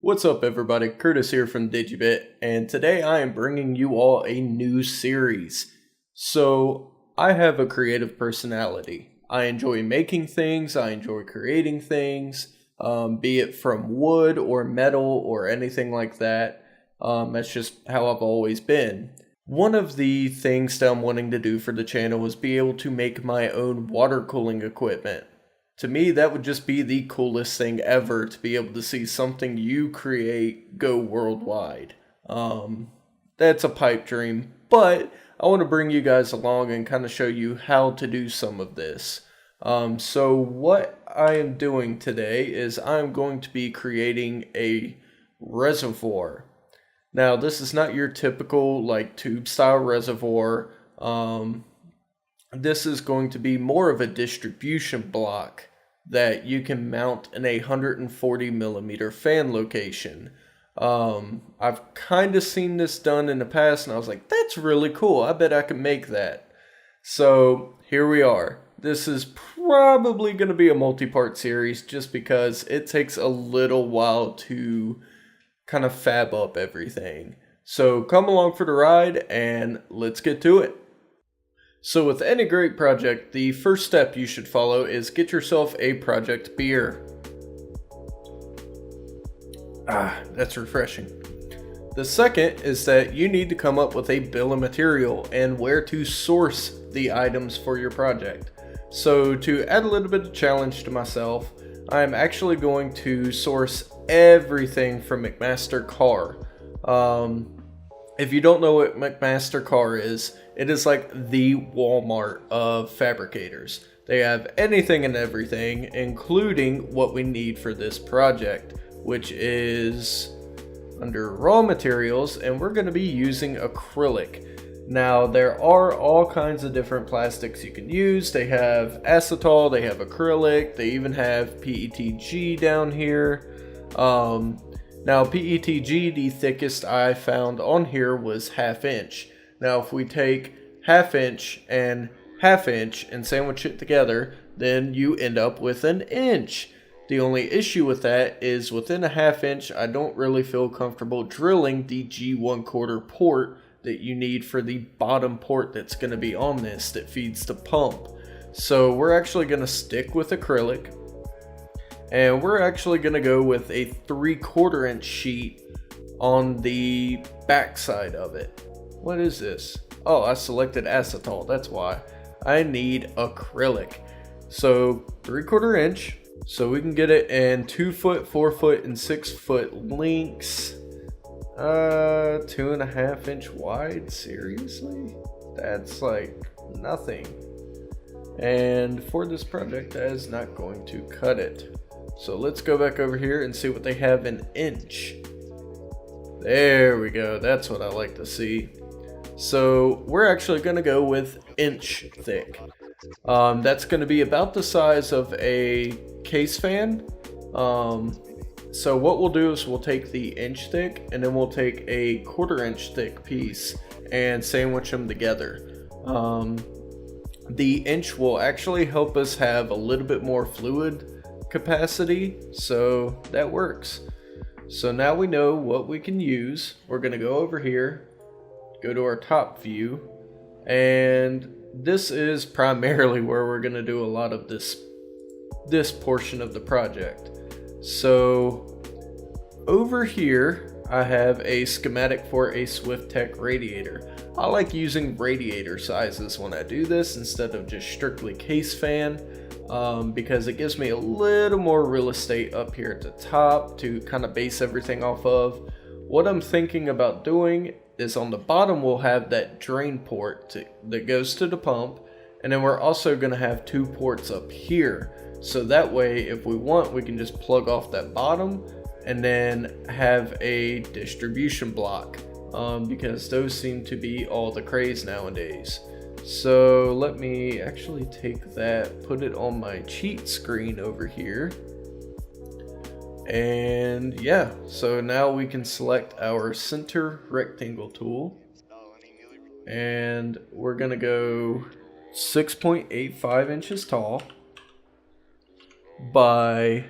What's up everybody, Curtis here from Digibit, and today I am bringing you all a new series. So, I have a creative personality. I enjoy making things, I enjoy creating things, be it from wood or metal or anything like that. That's just how I've always been. One of the things that I'm wanting to do for the channel is be able to make my own water cooling equipment. To me, that would just be the coolest thing ever, to be able to see something you create go worldwide. That's a pipe dream, but I want to bring you guys along and kind of show you how to do some of this. So what I am doing today is I'm going to be creating a reservoir. Now, this is not your typical like tube style reservoir. This is going to be more of a distribution block that you can mount in a 140 millimeter fan location. I've kind of seen this done in the past and I was like, that's really cool. I bet I can make that. So here we are. This is probably going to be a multi-part series just because it takes a little while to kind of fab up everything. So come along for the ride and let's get to it. So with any great project, the first step you should follow is get yourself a project beer. That's refreshing. The second is that you need to come up with a bill of material and where to source the items for your project. So to add a little bit of challenge to myself, I am actually going to source everything from McMaster-Carr. If you don't know what McMaster-Carr is, it is like the Walmart of fabricators. They have anything and everything, including what we need for this project, which is under raw materials, and we're going to be using acrylic. Now, there are all kinds of different plastics you can use. They have acetal, they have acrylic, they even have PETG down here. Now, PETG, the thickest I found on here was 1/2 inch. Now, if we take 1/2 inch and 1/2 inch and sandwich it together, then you end up with 1 inch. The only issue with that is within a 1/2 inch, I don't really feel comfortable drilling the G1/4 port that you need for the bottom port that's going to be on this that feeds the pump. So we're actually going to stick with acrylic. And we're actually going to go with a 3/4 inch sheet on the back side of it. What is this? Oh, I selected acetal, that's why. I need acrylic. So 3/4 inch, so we can get it in 2 foot, 4 foot, and 6 foot lengths. 2.5 inch wide, seriously? That's like nothing. And for this project, that is not going to cut it. So let's go back over here and see what they have in inch. There we go, that's what I like to see. So we're actually going to go with inch thick. That's going to be about the size of a case fan. So what we'll do is we'll take the inch thick and then we'll take a 1/4 inch thick piece and sandwich them together. The inch will actually help us have a little bit more fluid capacity, so that works. So now we know what we can use. We're going to go over here, go to our top view, and this is primarily where we're going to do a lot of this portion of the project. So over here I have a schematic for a SwiftTech radiator. I like using radiator sizes when I do this instead of just strictly case fan, because it gives me a little more real estate up here at the top to kind of base everything off of. What I'm thinking about doing is on the bottom we'll have that drain port that goes to the pump, and then we're also going to have 2 ports up here, so that way if we want we can just plug off that bottom and then have a distribution block, because those seem to be all the craze nowadays. So let me actually take that, put it on my cheat screen over here. And yeah, so now we can select our center rectangle tool. And we're gonna go 6.85 inches tall by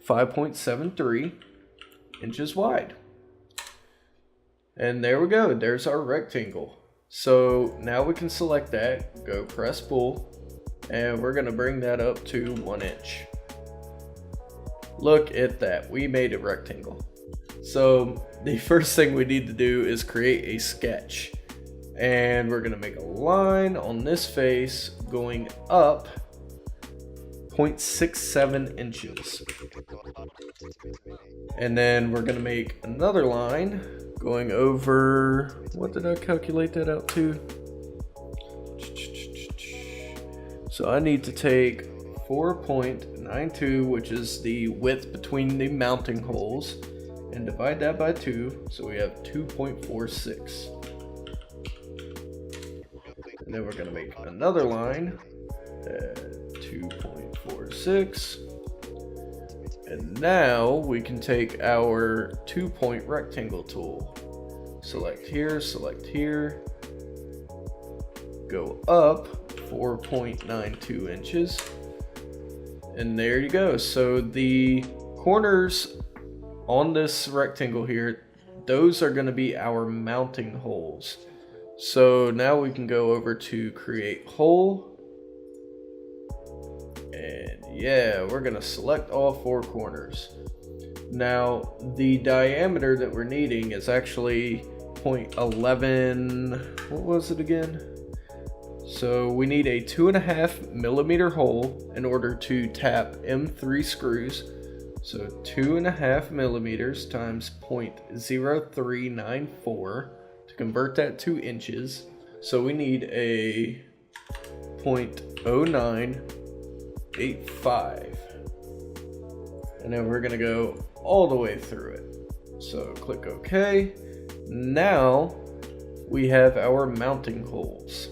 5.73. inches wide. And there we go, there's our rectangle. So now we can select that, go press pull, and we're gonna bring that up to 1 inch. Look at that, we made a rectangle. So the first thing we need to do is create a sketch. And we're gonna make a line on this face going up 0.67 inches. And then we're gonna make another line going over, what did I calculate that out to? So I need to take 4.92, which is the width between the mounting holes, and divide that by 2, so we have 2.46. And then we're going to make another line at 2.46. And now we can take our 2-point rectangle tool. Select here, go up 4.92 inches. And there you go. So the corners on this rectangle here, those are going to be our mounting holes. So now we can go over to create hole, and yeah, we're gonna select all 4 corners. Now the diameter that we're needing is actually 0.11, what was it again? So we need a 2.5 millimeter hole in order to tap M3 screws. So 2.5 millimeters times 0.0394. Convert that to inches. So we need a 0.0985. And then we're gonna go all the way through it. So click OK. Now we have our mounting holes.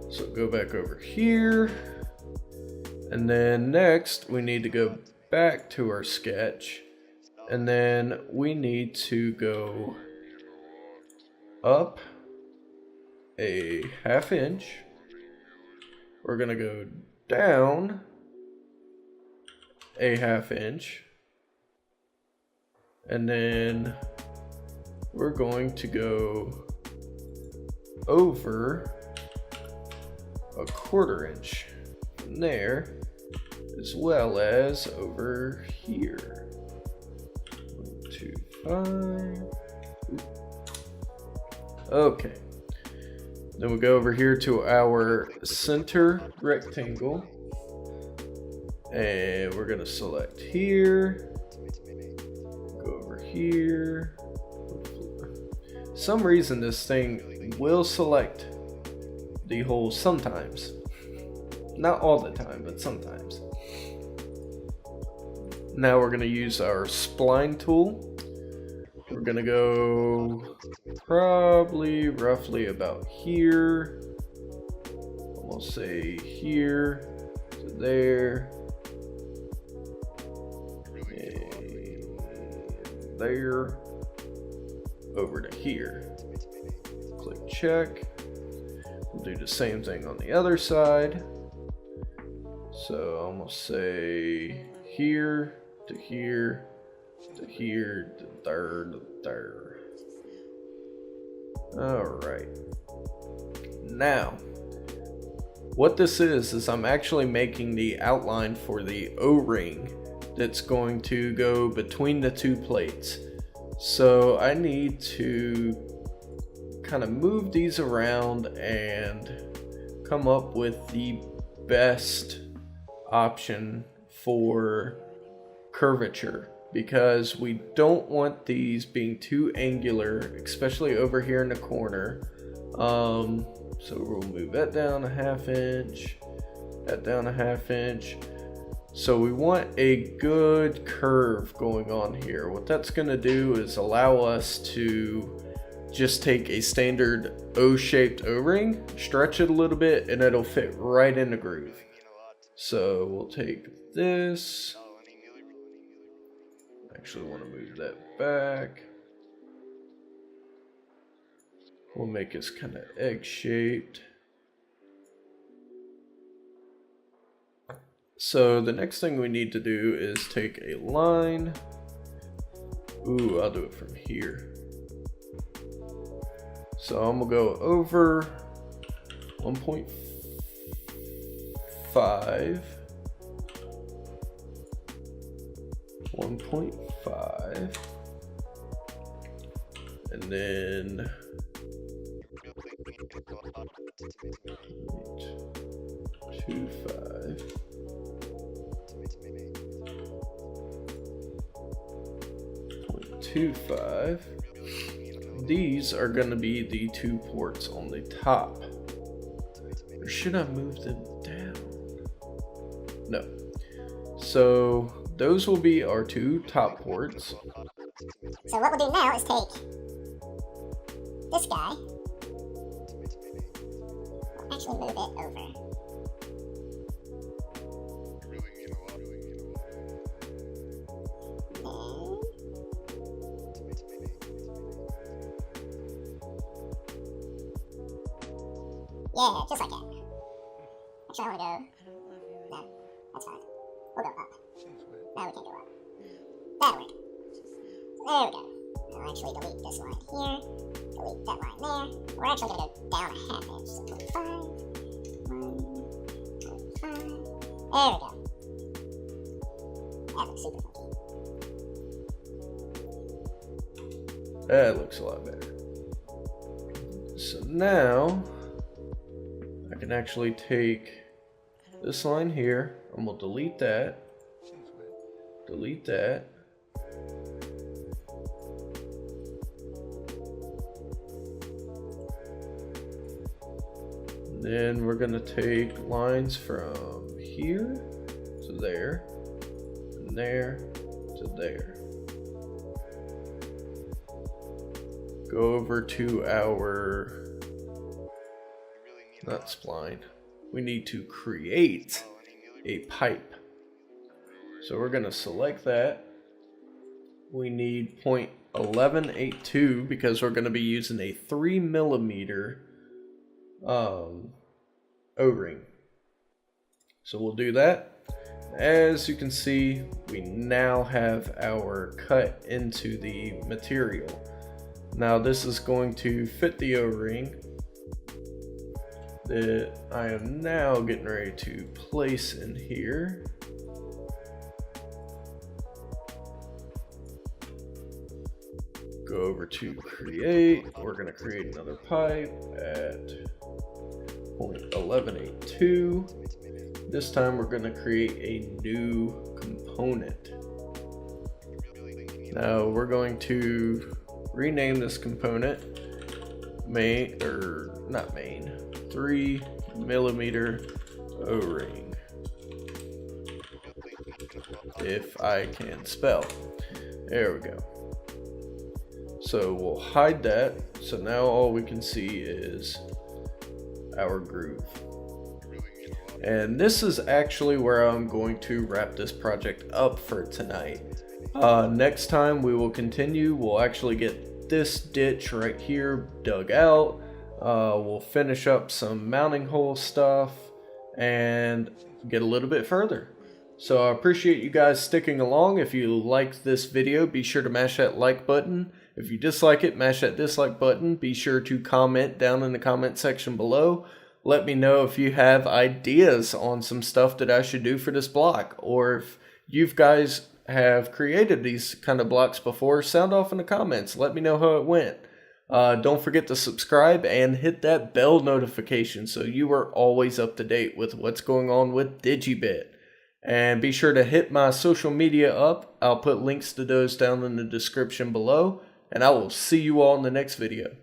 So go back over here. And then next we need to go back to our sketch. And then we need to go up a 1/2 inch. We're gonna go down a 1/2 inch. And then we're going to go over a 1/4 inch from there, as well as over here. 2, 5. Okay. Then we go over here to our center rectangle, and we're gonna select here. Go over here. For some reason, this thing will select the holes sometimes. Not all the time, but sometimes. Now we're going to use our spline tool. We're going to go probably roughly about here. We'll say here to there. And there. Over to here. Click check. We'll do the same thing on the other side. So I'm going to say here to here to here to there to there. Alright. Now, what this is I'm actually making the outline for the O-ring that's going to go between the 2 plates. So I need to kind of move these around and come up with the best option for curvature, because we don't want these being too angular, especially over here in the corner. So we'll move that down a 1/2 inch, that down a 1/2 inch. So we want a good curve going on here. What that's going to do is allow us to just take a standard O-shaped O-ring, stretch it a little bit, and it'll fit right in the groove. So we'll take this. Actually want to move that back. We'll make this kind of egg shaped. So the next thing we need to do is take a line. Ooh, I'll do it from here. So I'm gonna go over 1.5, 1.5, and then 0.25, 0.25. These are going to be the 2 ports on the top. Or should I move them down? No. So those will be our 2 top ports. So what we'll do now is take this guy. We'll actually move it over. Yeah, just like that. Actually, I want to go. No, that's fine. We'll go up. No, we can't go up. That'll work. There we go. I'll actually delete this line here. Delete that line there. We're actually going to go down a half inch. So 0.5. 1.5. There we go. That looks super funky. That looks a lot better. So now I can actually take this line here and we'll delete that. Delete that. Then we're gonna take lines from here to there, and there to there. Go over to our, not spline, we need to create a pipe. So we're gonna select that. We need 0.1182 because we're gonna be using a 3mm O-ring. So we'll do that. As you can see, we now have our cut into the material. Now this is going to fit the O-ring that I am now getting ready to place in here. Go over to create. We're going to create another pipe at 0.1182. This time we're going to create a new component. Now we're going to rename this component main, or not main, 3mm O-ring, if I can spell. There we go. So we'll hide that. So now all we can see is our groove. And this is actually where I'm going to wrap this project up for tonight. Next time we will continue. We'll actually get this ditch right here dug out. We'll finish up some mounting hole stuff and get a little bit further. So I appreciate you guys sticking along. If you liked this video, be sure to mash that like button. If you dislike it, mash that dislike button. Be sure to comment down in the comment section below. Let me know if you have ideas on some stuff that I should do for this block, or if you guys have created these kind of blocks before, sound off in the comments. Let me know how it went. Don't forget to subscribe and hit that bell notification so you are always up to date with what's going on with Digibit. And be sure to hit my social media up. I'll put links to those down in the description below. And I will see you all in the next video.